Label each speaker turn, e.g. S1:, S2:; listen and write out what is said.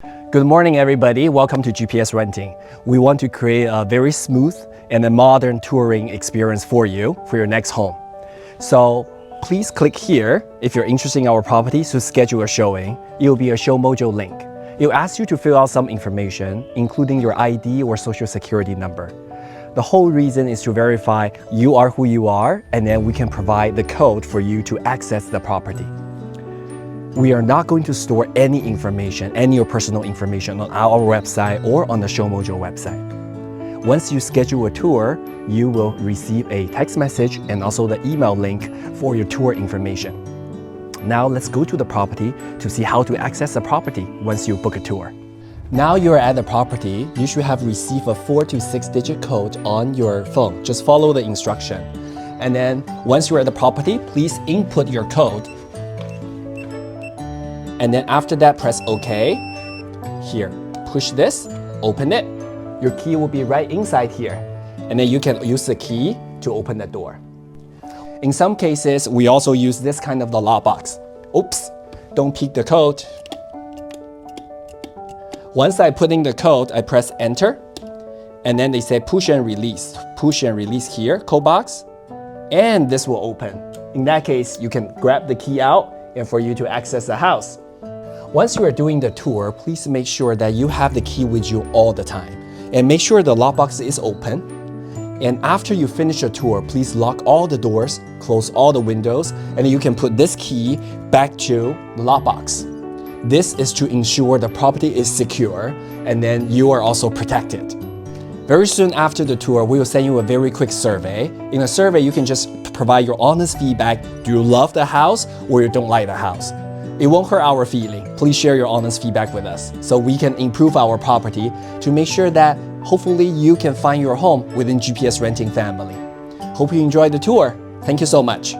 S1: Good morning, everybody. Welcome to GPS Renting. We want to create a very smooth and a modern touring experience for you for your next home. So please click here if you're interested in our property to schedule a showing. It will be a Showmojo link. It will ask you to fill out some information, including your ID or social security number. The whole reason is to verify you are who you are, and then we can provide the code for you to access the property. We are not going to store any information, any of your personal information on our website or on the Showmojo website. Once you schedule a tour, you will receive a text message and also the email link for your tour information. Now let's go to the property to see how to access the property once you book a tour. Now you're at the property, you should have received a 4 to 6 digit code on your phone. Just follow the instruction. And then once you're at the property, please input your code. And then after that, press OK. Here, push this, open it. Your key will be right inside here. And then you can use the key to open the door. In some cases, we also use this kind of the lockbox. Oops, don't peek the code. Once I put in the code, I press enter. And then they say push and release. Push and release here, code box. And this will open. In that case, you can grab the key out and for you to access the house. Once you are doing the tour, please make sure that you have the key with you all the time. And make sure the lockbox is open. And after you finish the tour, please lock all the doors, close all the windows, and you can put this key back to the lockbox. This is to ensure the property is secure, and then you are also protected. Very soon after the tour, we will send you a very quick survey. In a survey, you can just provide your honest feedback. Do you love the house or you don't like the house? It won't hurt our feeling. Please share your honest feedback with us so we can improve our property to make sure that hopefully you can find your home within GPS Renting family. Hope you enjoyed the tour. Thank you so much.